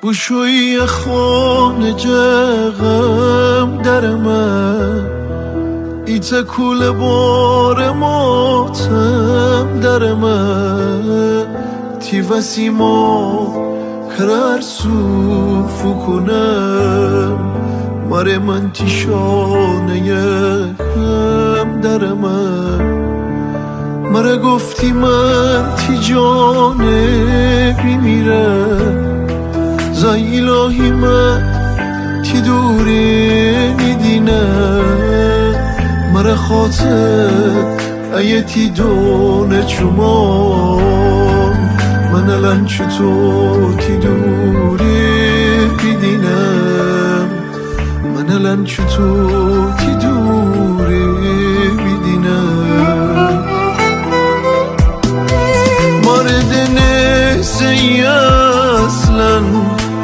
بوشوی خون جغم درمه ایت کول بار ماتم درمه تی وسیما کرر سوفو کنم مره من تیشانه یکم درمه مره گفتی من تی جانه بیمیرم زای الهی من تی دوری میدینه مره خاطر ایه تی دونه چومان من الان چطور تی دوری بیدینم من الان چطور تی دوری بیدینم مارد نسی اصلا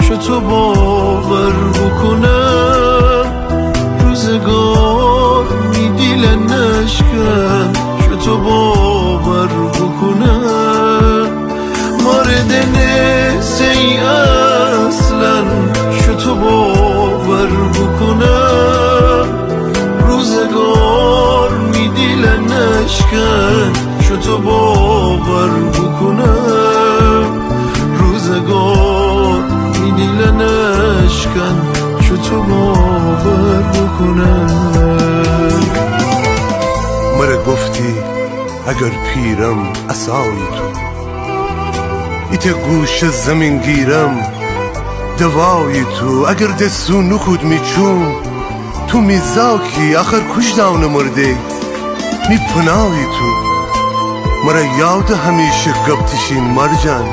چطور باور بکنم روزگار میدیل نشکن چطور باور بکنم مارد نسی اصلا چطور باور بکنم روزگار میدیل نشکن چطور باور بکنم روزگار میدیل نشکن چطور باور بکنم مره گفتی اگر پیرم عصای تو ایت گوش زمین گیرم دوای تو اگر دستو نکود میچون تو میزاکی آخر کش داون مرده می پنای تو مرا یاد همیشه گب تشین مرجان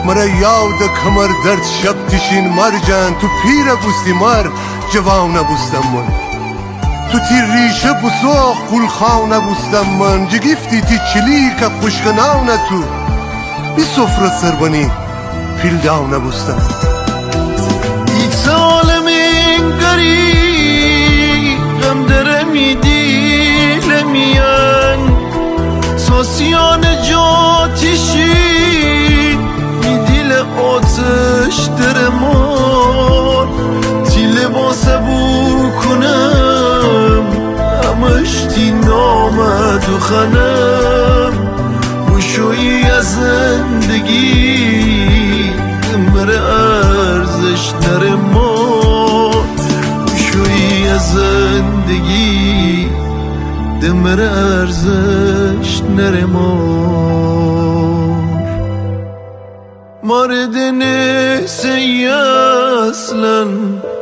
مرا یاد کمر درد شب تشین مرجان تو پیر بوستی مر جوان بوستم من تو تی ریشه بساخ کل خانه بوستم من جگیفتی تی چلیک خوشگنانه تو بی صفر سربانی پیل داونه بوستم ایت عالمین گری غم درمی دیلمیان ساسیان جاتیشی می دیل آتش درمان تی لباس بو کنم همش تی نامد و خنم بوشویی از زندگی مره ارزش نره ما بوشویی از زندگی دمره ارزش نره مارد نسی اصلا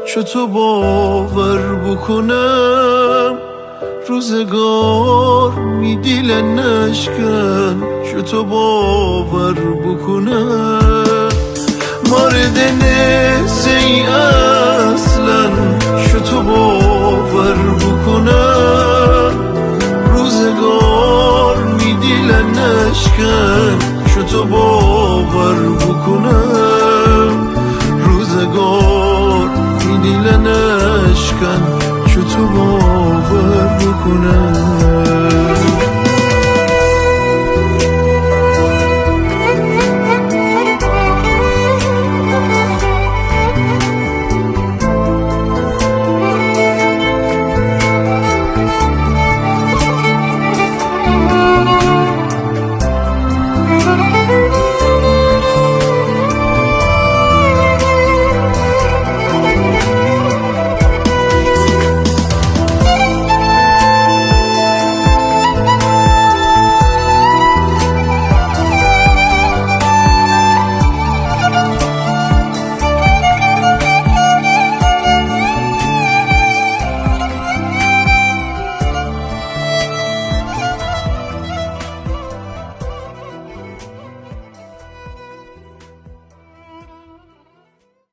چطور باور بکنم روزگار میدیل نشکن چطور باور بکنم مارد نسی اصلا چطور باور بکنم روزگار میدیل نشکن چطور باور